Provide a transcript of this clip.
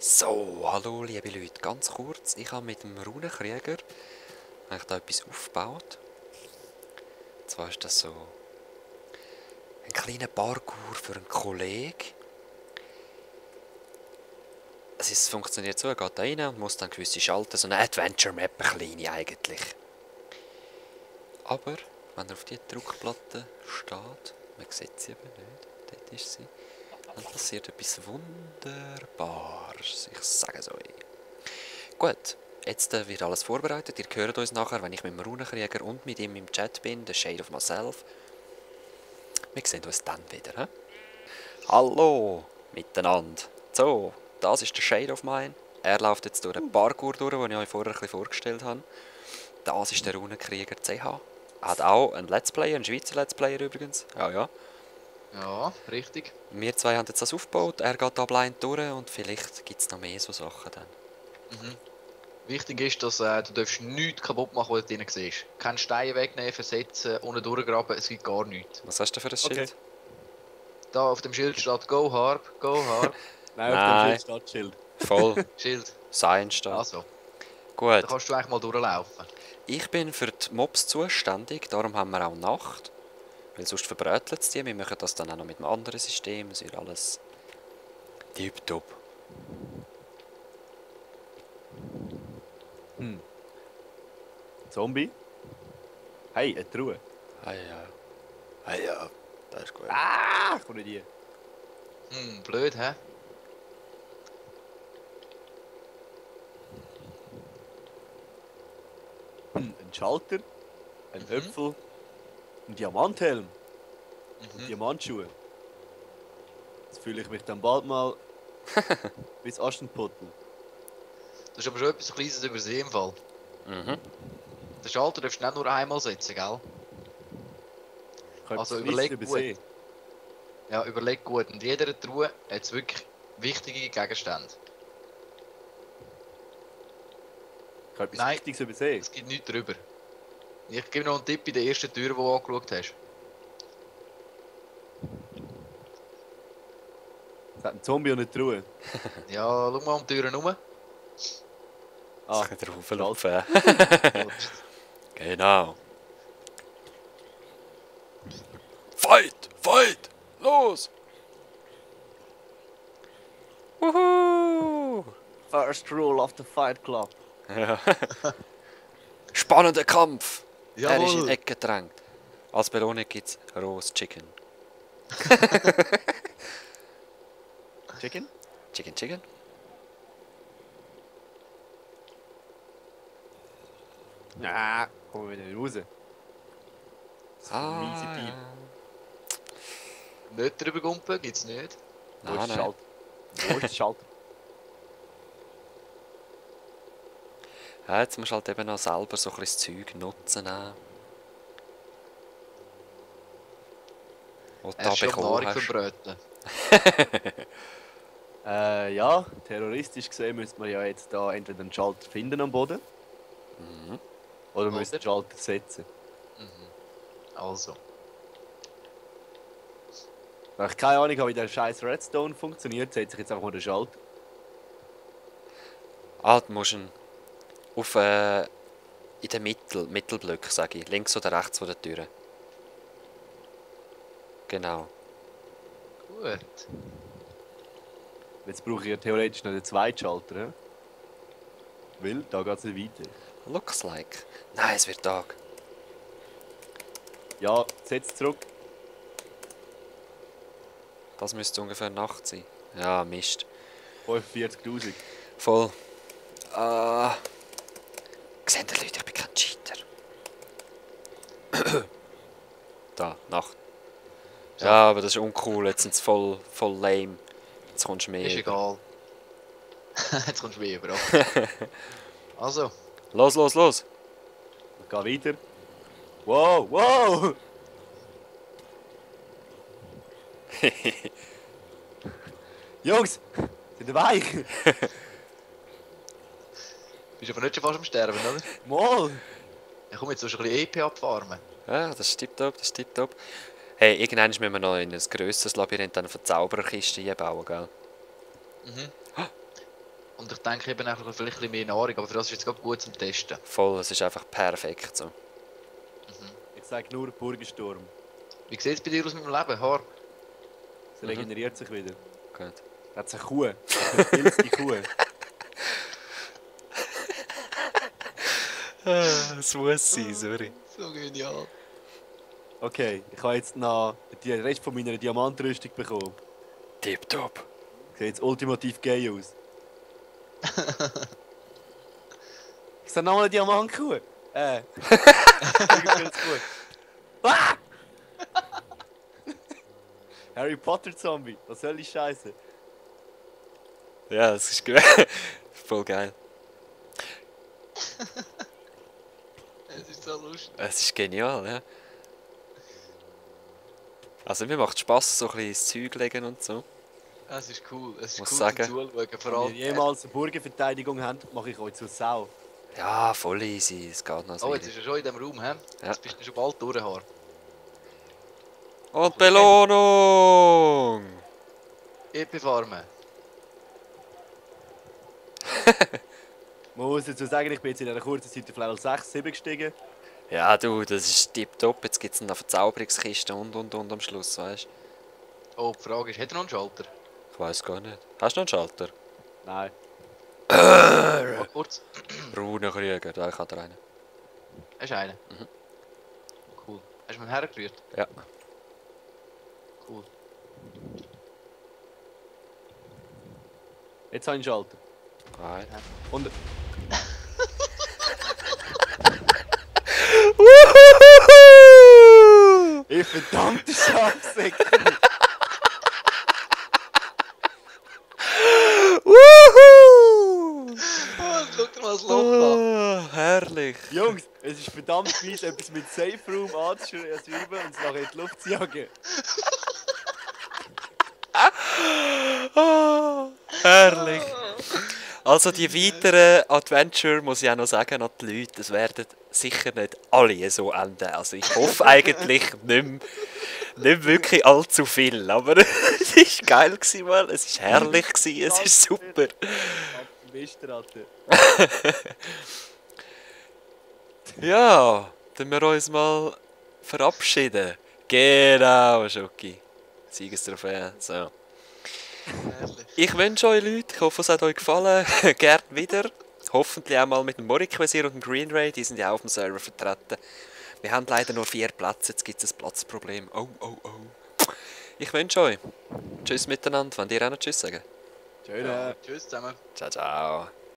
So, hallo liebe Leute, ganz kurz, ich habe mit dem Runenkrieger da etwas aufgebaut. Und zwar ist das so ein kleiner Parkour für einen Kollegen. Es funktioniert so, er geht da rein und muss dann gewisse Schalter, so eine Adventure Map, eine kleine eigentlich. Aber, wenn er auf die Druckplatte steht, man sieht sie eben nicht, dort ist sie, dann passiert etwas Wunderbares, ich sage so. Gut, jetzt wird alles vorbereitet. Ihr hört uns nachher, wenn ich mit dem Runenkrieger und mit ihm im Chat bin, der Shade of Myself. Wir sehen uns dann wieder. He? Hallo miteinander. So, das ist der Shade of Mine. Er läuft jetzt durch den Parkour durch, den ich euch vorher ein bisschen vorgestellt habe. Das ist der Runenkrieger CH. Er hat auch einen Let's Player, einen Schweizer Let's Player übrigens. Ja. Ja, richtig. Wir zwei haben jetzt das aufgebaut. Er geht da blind durch und vielleicht gibt es noch mehr so Sachen dann. Wichtig ist, dass du darfst nichts kaputt machen, was du drin siehst. Kein Stein wegnehmen, versetzen, ohne durchgraben, es gibt gar nichts. Was hast du für ein Schild? Okay. Da auf dem Schild steht Go Harp, Go Harp. Nein, auf Nein. dem Schild steht Schild. Voll. Schild. Sein steht. Also, Gut. da kannst du eigentlich mal durchlaufen. Ich bin für die Mobs zuständig, darum haben wir auch Nacht. Weil sonst verbrötelt es die. Wir machen das dann auch noch mit einem anderen System. Es wird alles tipptopp. Zombie. Hey, eine Truhe. Ja, das ist gut. Ah, komm nicht hier. Blöd, hä? Ein Schalter, ein Äpfel, ein Diamanthelm und Diamantschuhe. Jetzt fühle ich mich dann bald mal bis Aschenputtel. Du hast aber schon etwas Kleines übersehen im Fall. Mhm. Den Schalter darfst du nicht nur einmal setzen, gell? Ich habe Also etwas überleg Kleines gut. übersehen. Ja, überleg gut. Und jeder Truhe hat jetzt wirklich wichtige Gegenstände. Ich habe etwas Nein. Wichtiges übersehen. Es gibt nichts drüber. Ich gebe noch einen Tipp in der ersten Tür, die du angeschaut hast. Es hat einen Zombie und eine Truhe. Ja, schau mal um die Türen rum. Ah, Ich drauf laufen. Rutscht. Genau. Fight! Los! Wuhu! First rule of the Fight Club. Spannender Kampf! Er ist in Jawohl. die Ecke gedrängt. Als Belohnung gibt es Roast Chicken. Chicken? Chicken? Na, kommen wir wieder raus. Das ist ein miese Ah, Deal. ja. Nicht drüber gumpen, gibt's nicht. Wo ist Nein, der nein. Schalter? Wo ist der Schalter? Ja, jetzt musst du halt eben noch selber so ein bisschen das Zeug nutzen. Was du Er da ist schon bekommen Nahrung hast. verbröteln. Ja, terroristisch gesehen müsste man ja jetzt da entweder einen Schalter finden am Boden. Oder man müsste den Schalter setzen. Also. Weil ich keine Ahnung habe, wie der scheiß Redstone funktioniert, setze ich jetzt einfach mal den Schalter. Ah, du musst ihn auf in den Mittelblock, sage ich. Links oder rechts von der Tür. Genau. Gut. Jetzt brauche ich ja theoretisch noch den zweiten Schalter. He? Weil, da geht es nicht weiter. Looks like. Nein, es wird Tag. Ja, setz zurück. Das müsste ungefähr Nacht sein. Ja, Mist. 45.000. Voll. Sehen die Leute, ich bin kein Cheater. Da, Nacht. Ja, aber das ist uncool. Jetzt sind sie voll lame. Jetzt kommst du mehr. Ist über. egal. Jetzt kommst du wieder über. Also. Los! Ich gehe weiter. Wow! Jungs, sind ihr weich? Bist aber nicht schon fast am Sterben, oder? Mal! Ja, komm, jetzt sollst du ein bisschen EP abfarmen. Ja, das ist tipptopp. Hey, irgendwann müssen wir noch in ein grösseres Labyrinth eine Verzaubererkiste einbauen, gell? Und ich denke eben einfach vielleicht ein bisschen mehr Nahrung, aber für das ist jetzt gerade gut zum Testen. Voll, es ist einfach perfekt so. Ich sage nur Burgensturm. Wie sieht es bei dir aus mit dem Leben, Haar? Es regeneriert sich wieder. Gut. Er hat eine Kuh. Eine pilzige Kuh. Es muss sein, sorry. So genial. Okay, ich habe jetzt noch den Rest von meiner Diamantrüstung bekommen. Tipptopp. Sieht jetzt ultimativ gay aus. Ist da nochmal eine Diamantkuh? Pilzkuh. Ah! Harry Potter Zombie, was soll die Scheiße? Ja, es ist voll geil. Es ist so lustig. Es ist genial, ja. Also mir macht Spass, so ein bisschen ins Zeug legen und so. Es ist cool. Es ist Muss cool sagen. zum Zuschauen. Vor Wenn allem, ihr jemals eine Burgenverteidigung habt, mache ich euch zur Sau. Ja, voll easy, es geht noch so. oh, jetzt ist er schon in diesem Raum, hä? Jetzt bist du schon bald durch, Haar. Und Belohnung! EP-Farmen. Man muss dazu sagen, ich bin jetzt in einer kurzen Zeit auf Level 6, 7 gestiegen. Ja du, das ist tipptopp. Jetzt gibt es eine Verzauberungskiste und am Schluss, weißt du? Oh, die Frage ist, hat er noch einen Schalter? Ich weiß gar nicht. Hast du noch einen Schalter? Nein. Warte kurz. Runenkrieger, da ich habe einen. Hast du einen? Mhm. Cool. Hast du ihn hergerührt? Ja. Cool. Jetzt habe ich einen Schalter. Nein. Und ich verdammte Schafsäcke! Wuhu! Oh, schau dir mal das Loch an. Herrlich. Jungs, es ist verdammt fies, etwas mit Safe Room anzuschreiben und es nachher in die Luft zu jagen. Herrlich. Also die weiteren Adventure muss ich auch noch sagen an die Leute, es werden sicher nicht alle so enden. Also ich hoffe eigentlich nicht wirklich allzu viel, aber es war geil gewesen, Mann. Es war herrlich gewesen, es ist super. Mistratte. Ja, dann wir uns mal verabschieden. Genau, Schoki. Siegestrophäe, so. Herrlich. Ich wünsche euch Leute, ich hoffe es hat euch gefallen, gerne wieder. Hoffentlich auch mal mit dem Moriquesir und dem Green Ray, die sind ja auch auf dem Server vertreten. Wir haben leider nur 4 Plätze, jetzt gibt es ein Platzproblem. Oh. Ich wünsche euch Tschüss miteinander, wollt ihr auch noch Tschüss sagen? Schön. Ja, tschüss zusammen. Ciao.